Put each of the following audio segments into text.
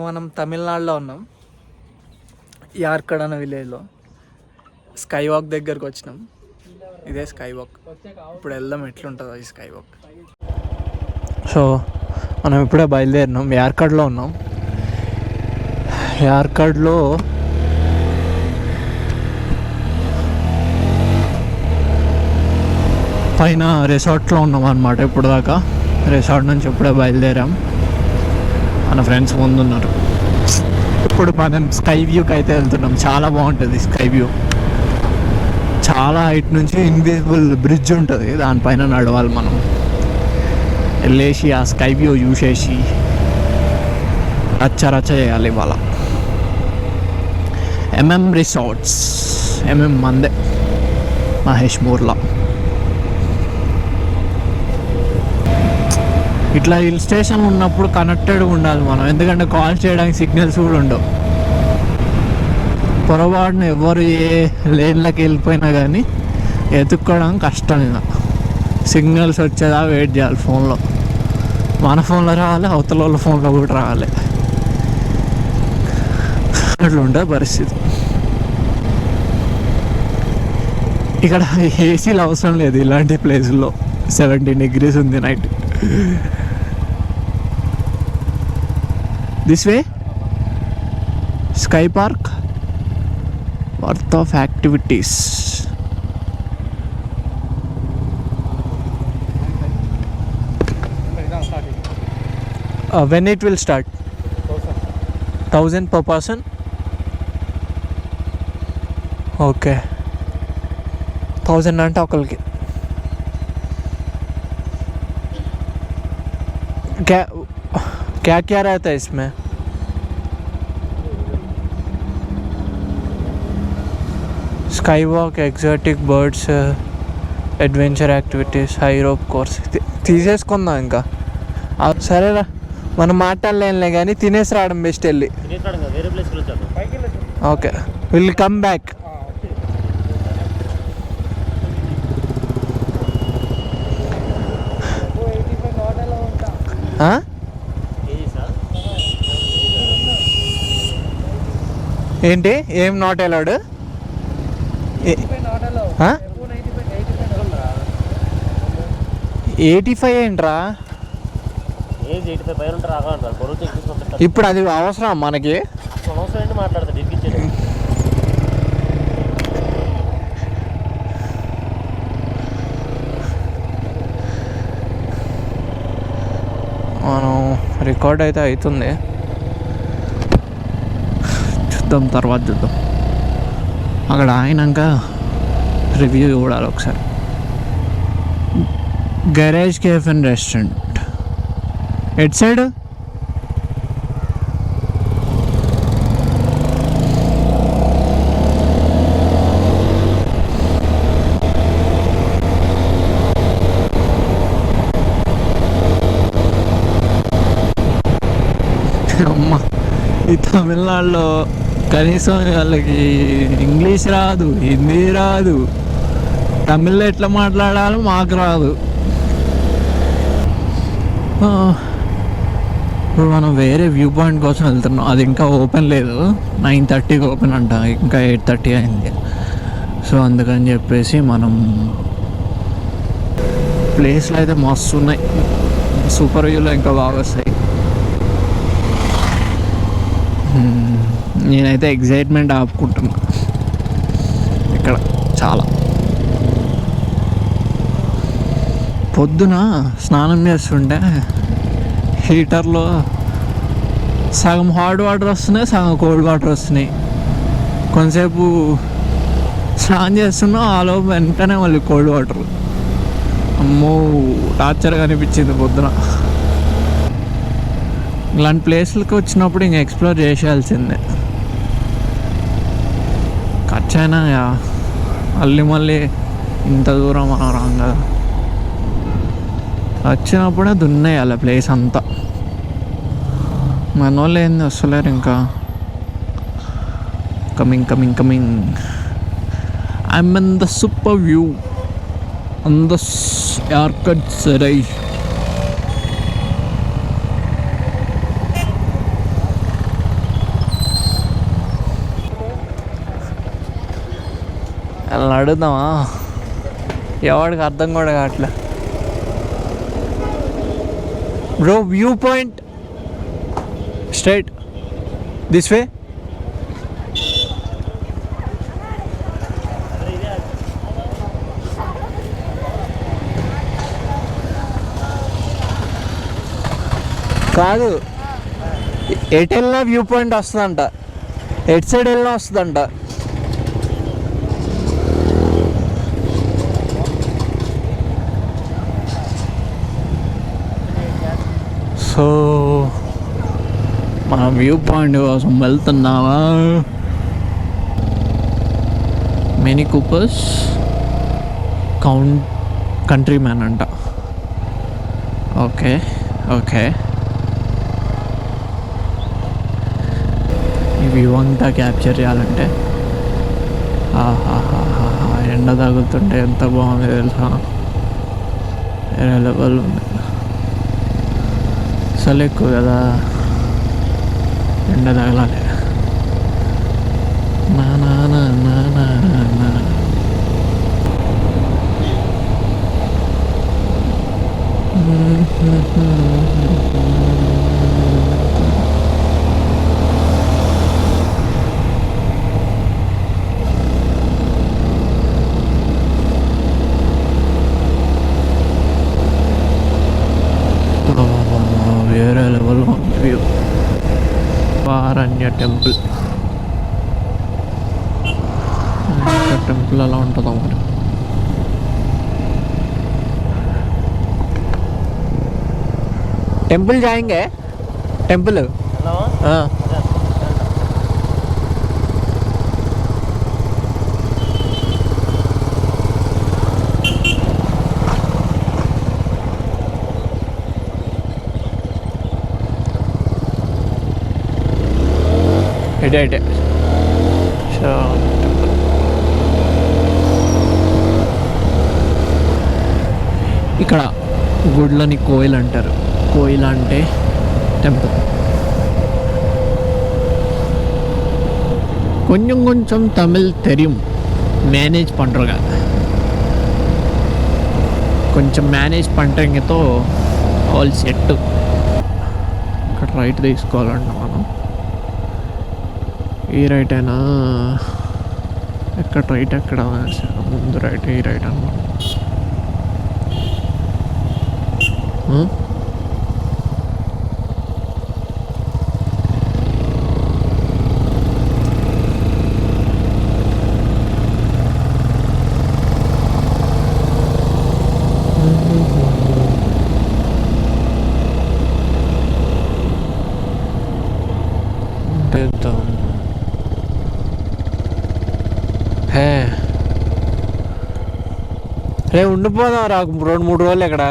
మనం తమిళనాడులో ఉన్నాం, యార్కడ్ అనే విలేజ్లో. స్కై వాక్ దగ్గరకు వచ్చినాం. ఇదే స్కై వాక్. ఇప్పుడు వెళ్దాం ఎట్లుంటుందో ఈ స్కై వాక్. సో మనం ఇప్పుడే బయలుదేరినాం. యార్కడ్లో ఉన్నాం. యార్కడ్లో పైన రిసార్ట్లో ఉన్నాం అన్నమాట. ఇప్పుడు దాకా రిసార్ట్ నుంచి ఇప్పుడే బయలుదేరాం. మన ఫ్రెండ్స్ ముందున్నారు. ఇప్పుడు మనం స్కై వ్యూకి అయితే వెళ్తున్నాం. చాలా బాగుంటుంది స్కై వ్యూ. చాలా హైట్ నుంచి ఇన్విజిబుల్ బ్రిడ్జ్ ఉంటుంది, దానిపైన నడవాలి మనం. వెళ్ళేసి ఆ స్కై వ్యూ చూసేసి రచ్చ చేయాలి ఇవాళ. రిసార్ట్స్ మందే మహేష్ మూర్లా. ఇట్లా హిల్ స్టేషన్ ఉన్నప్పుడు కనెక్టెడ్గా ఉండాలి మనం, ఎందుకంటే కాల్ చేయడానికి సిగ్నల్స్ కూడా ఉండవు. పొరపాటున ఎవరు ఏ లేన్లోకి వెళ్ళిపోయినా కానీ ఎత్తుక్కోవడం కష్టం. ఇక సిగ్నల్స్ వచ్చేదా వెయిట్ చేయాలి. ఫోన్లో మన ఫోన్లో రావాలి, అవతల వాళ్ళ ఫోన్లో కూడా రావాలి. అట్లా ఉంటుంది పరిస్థితి. ఇక్కడ ఏసీలు అవసరం లేదు ఇలాంటి ప్లేసుల్లో. 17 degrees ఉంది night. This way, Sky Park, worth of activities. When it will start? 1,000 per person? Okay. 1,000 అంటే ఒకరికి. क्या रहता है इसमें? Sky walk, exotic birds, adventure activities, high rope course. తీసేసుకుందాం ఇంకా. సరేరా, మనం మాట్లాడలేనులే కానీ తినేసి రావడం బెస్ట్. వెళ్ళి ఓకే, విల్ కమ్ బ్యాక్. ఏంటి ఏం నాట్ అలౌడ్? 85 ఏంట్రా? ఇప్పుడు అది అవసరం మనకి? మనం రికార్డ్ అయితే అవుతుంది, చూద్దాం తర్వాత చూద్దాం. అక్కడ అయినాక రివ్యూ చూడాలి ఒకసారి. Garage cafe and restaurant at side? అమ్మ, ఈ తమిళనాడులో కనీసం వాళ్ళకి ఇంగ్లీష్ రాదు, హిందీ రాదు, తమిళ్లో ఎట్లా మాట్లాడాలో మాకు రాదు. ఇప్పుడు మనం వేరే వ్యూ పాయింట్ కోసం వెళ్తున్నాం. అది ఇంకా ఓపెన్ లేదు. 9:30కి ఓపెన్ అంట, ఇంకా 8:30 అయింది. సో అందుకని చెప్పేసి మనం ప్లేస్లు అయితే మస్తు ఉన్నాయి. సూపర్ వ్యూలో ఇంకా బాగా వస్తాయి. నేనైతే ఎగ్జైట్మెంట్ ఆపుకుంటున్నా ఇక్కడ చాలా. పొద్దున స్నానం చేస్తుంటే హీటర్లో సగం హాట్ వాటర్ వస్తున్నాయి, సగం కోల్డ్ వాటర్ వస్తున్నాయి. కొంతసేపు స్నానం చేస్తున్నా, ఆలోపు వెంటనే మళ్ళీ కోల్డ్ వాటర్. అమ్మో, టార్చర్గా అనిపించింది పొద్దున. ఇలాంటి ప్లేస్లకు వచ్చినప్పుడు ఇంకా ఎక్స్ప్లోర్ చేసేయాల్సిందే. ఖర్చైనా మళ్ళీ ఇంత దూరం మనం రాం కదా. వచ్చినప్పుడే దున్నేయాలి ప్లేస్ అంతా. మన వాళ్ళు ఏంది వస్తలేరు ఇంకా. Coming I'm in the super view on the యార్కడ్ సరై. వాళ్ళని అడుగుదామా? ఎవడికి అర్థం కూడా కావట్లే. Bro view point straight this way. కాదు, ఎటు వెళ్ళినా వ్యూ పాయింట్ వస్తుందంట, ఎటు సైడ్ వెళ్ళినా వస్తుందంట. సో మనం వ్యూ పాయింట్ కోసం వెళ్తున్నావా? మినీ కూపర్స్ కంట్రీ మ్యాన్ అంట. ఓకే ఓకే, ఈ వ్యూ అంతా క్యాప్చర్ చేయాలంటే ఎండ తగులుతుంటే ఎంత బాగుంది తెలుసా, వేరే లెవెల్ ఉంది. అసలు ఎక్కువ కదా, ఎండ తగలాలి. నా నా నా నా నా నా. వేరే లెవెల్ వ్యూ. వారణ్య టెంపుల్, టెంపుల్ ఎలా ఉంటుందో మరి. टेंपल जाएंगे, टेंपल हाँ ఇటే సో ఇక్కడ గుడ్లని కోయిల్ అంటారు. కోయిల్ అంటే టెంపుల్. కొంచెం తమిళ్ తెరియం, మేనేజ్ పండ్రుగా కొంచెం మేనేజ్ పంటతో ఆల్ సెట్. ఇక్కడ రైట్ తీసుకోవాలంట మనం. ఈ రైట్ అయినా ఎక్కడ రైట్ ఎక్కడ ముందు రైట్, ఈ రైట్ అన్నమాట. రే ఉండిపోదాం రా 2-3 రోజులు ఇక్కడ.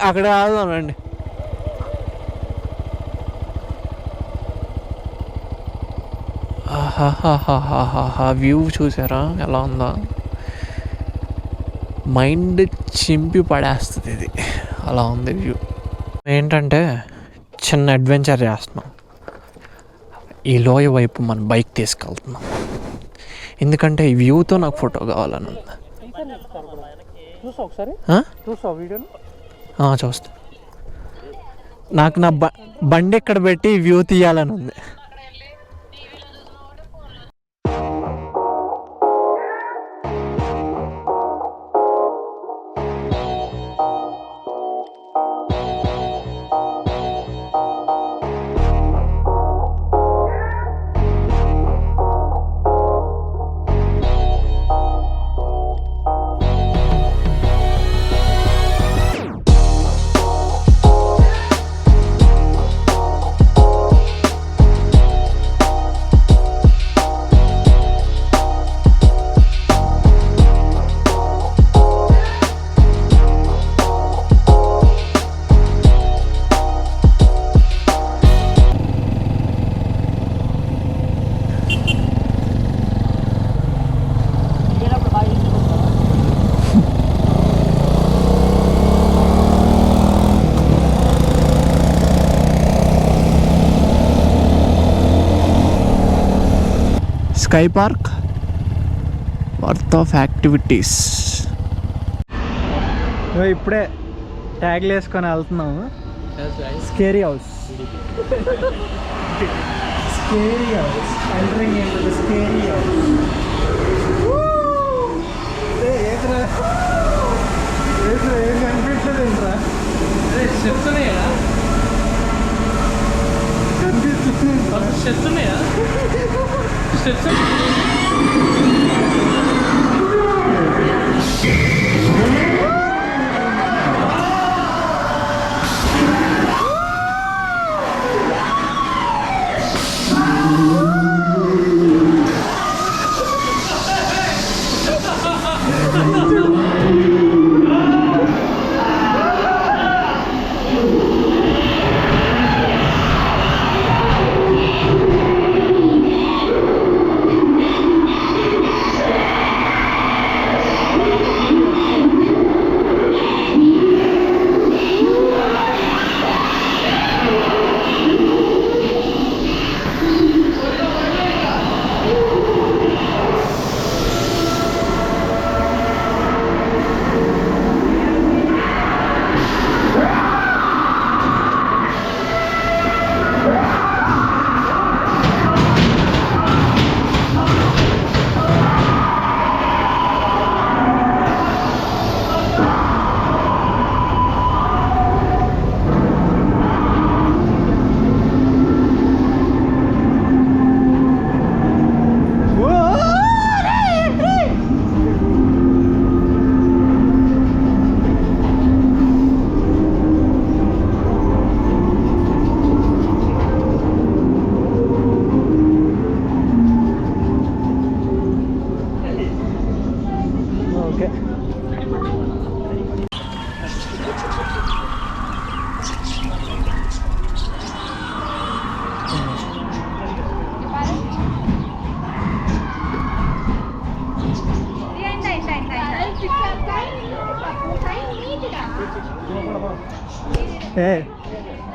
అక్కడ ఆగుదామండి. వ్యూ చూసారా ఎలా ఉందో, మైండ్ చింపి పడేస్తుంది ఇది, అలా ఉంది వ్యూ. ఏంటంటే చిన్న అడ్వెంచర్ చేస్తున్నాం, ఈ లోయ వైపు మన బైక్ తీసుకెళ్తున్నాం. ఎందుకంటే ఈ వ్యూతో నాకు ఫోటో కావాలని ఉంది. చూస్తా, నాకు నా బండి ఎక్కడ పెట్టి వ్యూ తీయాలని ఉంది. Sky park worth of activities. ఇప్పుడే ట్యాగ్లు వేసుకొని వెళ్తున్నాము. Scary house, scary house, entering into the scary house. ఏం కనిపించలేదు ఏంట్రా? చెప్తున్నాయా కనిపిస్తుంది, చెప్తున్నాయా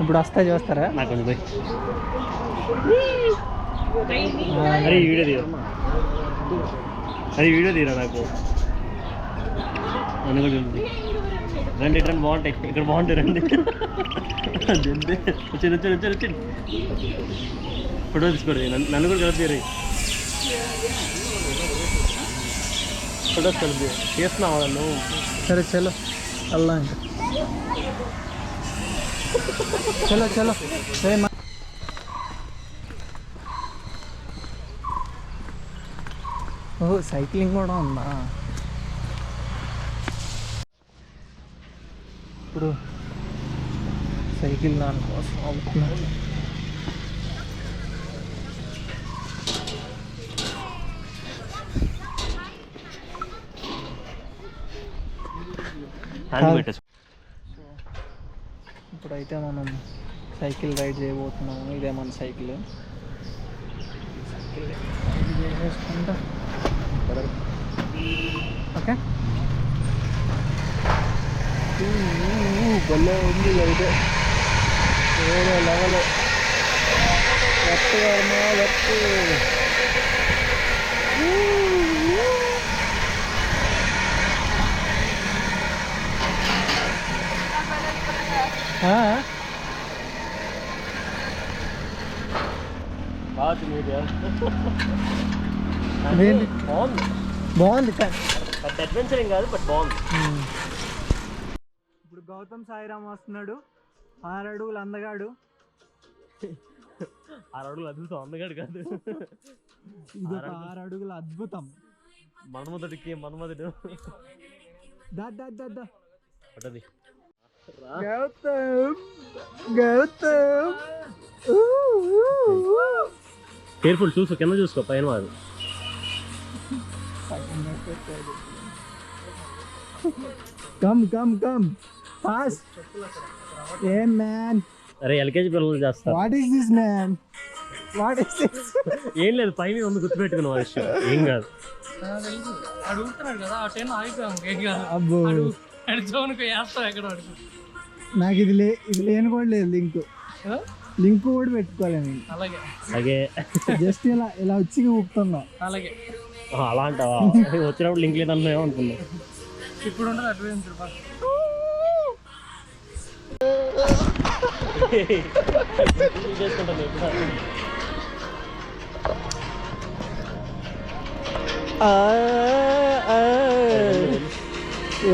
ఇప్పుడు వస్తా చూస్తారా? నాకు కొంచెం అది వీడియో తీరా, అది వీడియో తీరా నాకు అందులో రండి. రండి బాగుంటాయి ఇక్కడ, బాగుంటాయి రండి. వచ్చి వచ్చి వచ్చి వచ్చి ఫోటో తీసుకోండి. నన్ను కూడా కలిపి తీరాయి, ఫోటోస్ కలిపి చేస్తున్నావా నువ్వు? సరే చలో అల్లా ఇంకా చలో చలో. ఓ సైక్లింగ్ కూడా ఉందా? ఇప్పుడు సైకిల్ దానికోసం అవుతున్నాను. ఇప్పుడైతే మనం సైకిల్ రైడ్ చేయబోతున్నాము. ఇదే మన సైకిల్. చేసుకుంటా ఓకే. భలే ఉంది అయితే, వేరే లెవెల్. Left Verma left. బాగుంది అడ్వెంచరింగ్ కాదు, బట్ బాగుంది. ఇప్పుడు గౌతమ్ సాయిరామ్ వస్తున్నాడు. 6 అడుగులు అందగాడు. 6 అడుగులు అద్భుతం, అందగాడు కాదు. ఇది 6 అడుగుల అద్భుతం. మన్మధుడికి మన్మధుడు. పట్టది గౌతమ్. గౌతమ్ కేర్ఫుల్, చూసుకో కింద, చూసుకో పైన వాడు. Come come come fast. ఏం మ్యాన్? అరే ఎల్కేజీ పిల్లలు చేస్తారు. What is this man? What is this? ఏం లేదు, పైన ఉంది, గుర్తుపెట్టుకున్న విషయం. ఏం కాదు, అడుగుతున్నాడు కదా ఆ టైం ఆగిపోయాము. అబ్బో నాకు ఇది లేని కూడా లేదు లింక్. లింక్ కూడా పెట్టుకోవాలి నేను. అలాగే జస్ట్ ఇలా వచ్చి ఊపుతున్నా. అలాగే అలా అంటావా? వచ్చినప్పుడు లింక్ లేదన్నా అనుకున్నా. ఇప్పుడు ఉండదు అడ్వెంచర్ చేసుకుంటాను.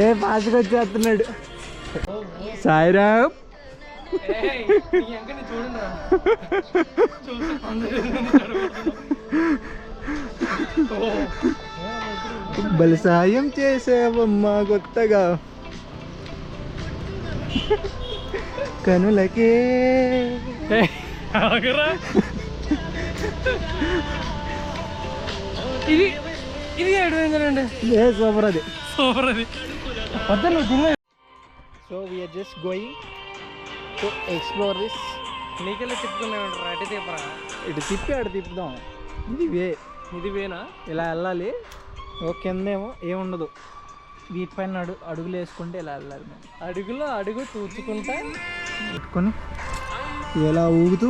ఏ పాసుకు వచ్చేస్తున్నాడు సాయిరామ్. బలి సాయం చేసావమ్మా కొత్తగా కనులకే. ఇది అడ్వెంచర్ అండి. సూపర్ అది. వద్దు. So we're just going to explore this. నీకెళ్ళి తిప్పుకున్నాడు. అటు తిప్పరా. ఇటు తిప్పి అటు తిప్పుదాం. ఇది వేనా ఇలా వెళ్ళాలి. ఓ కిందేమో ఏముండదు. వీటిపైన అడుగులు వేసుకుంటే ఇలా వెళ్ళాలి. అడుగులో అడుగు తూచుకుంటా పెట్టుకొని ఇలా ఊగుతూ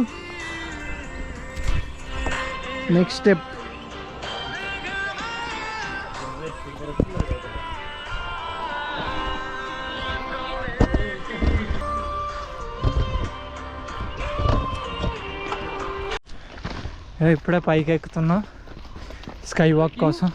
నెక్స్ట్ స్టెప్. ఇప్పుడే పైకి ఎక్కుతున్నా స్కై వాక్ కోసం.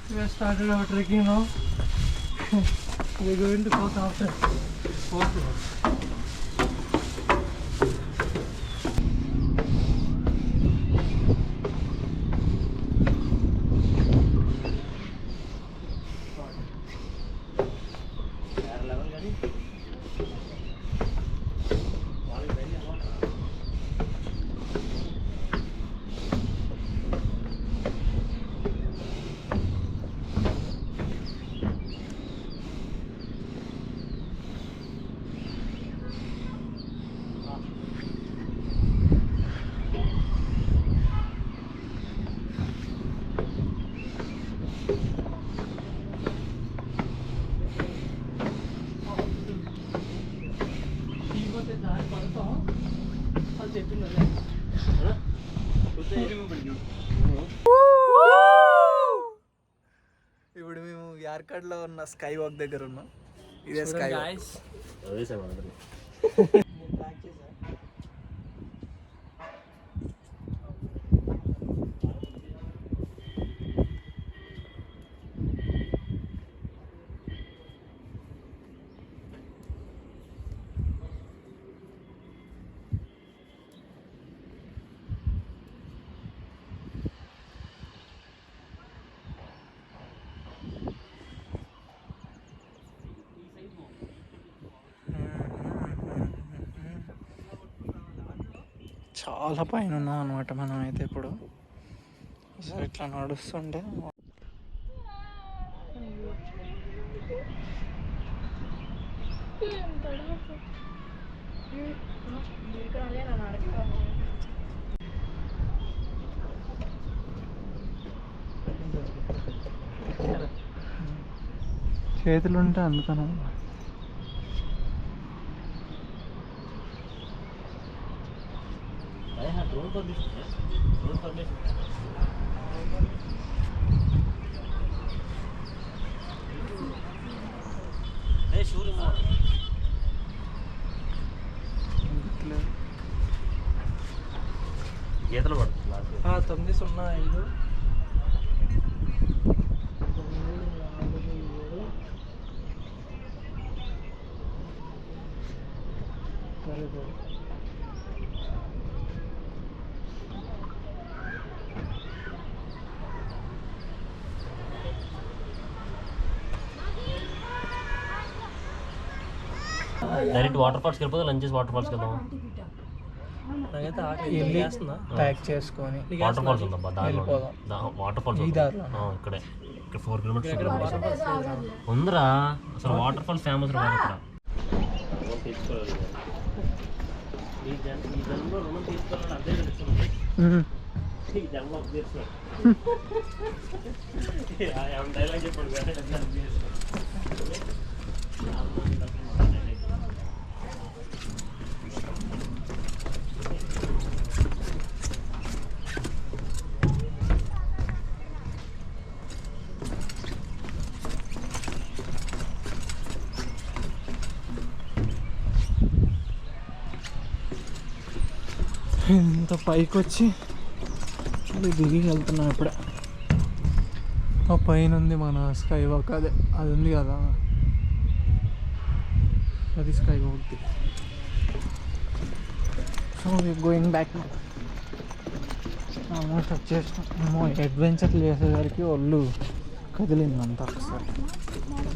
We have started our trekking now. We are going to go after. ఇప్పుడు మేము యార్కడ్లో ఉన్న స్కై వాక్ దగ్గర ఉన్నాం. ఇదే స్కై వాక్. చాలా పైన ఉన్నాం అనమాట మనం అయితే. ఇప్పుడు సరే ఇట్లా నడుస్తుంటే చేతులు ఉంటే అందుకని గీతలు పడుతుంది 905 డైరెక్ట్ వాటర్ ఫాల్స్కి వెళ్ళిపోతే లంచ్ చేసి వాటర్ ఫాల్స్కి వెళ్దాం. ప్యాక్ చేసుకొని వాటర్ ఫాల్స్ ఉందా దారిలో? వాటర్ ఫాల్స్ ఇక్కడే ఇక్కడ 4 కిలోమీటర్స్ ఉందిరా. అసలు వాటర్ ఫాల్ ఫేమస్ రా ఇక్కడ. తీసుకోవాలి ఈ జన్మలో రుణం తీసుకోవాలని అదే తెలుస్తుంది. ఈ జన్మ డైలాగ్ చెప్పండి. ఇంత పైకి వచ్చి మళ్ళీ దిగి వెళ్తున్నాం ఇప్పుడే. ఆ పైన ఉంది మన స్కై వాక్. అదే అది ఉంది కదా, అది sky walk. So going back. Almost వచ్చేసాం. అడ్వెంచర్ చేసేసరికి ఒళ్ళు కదిలింది అంతా ఒకసారి.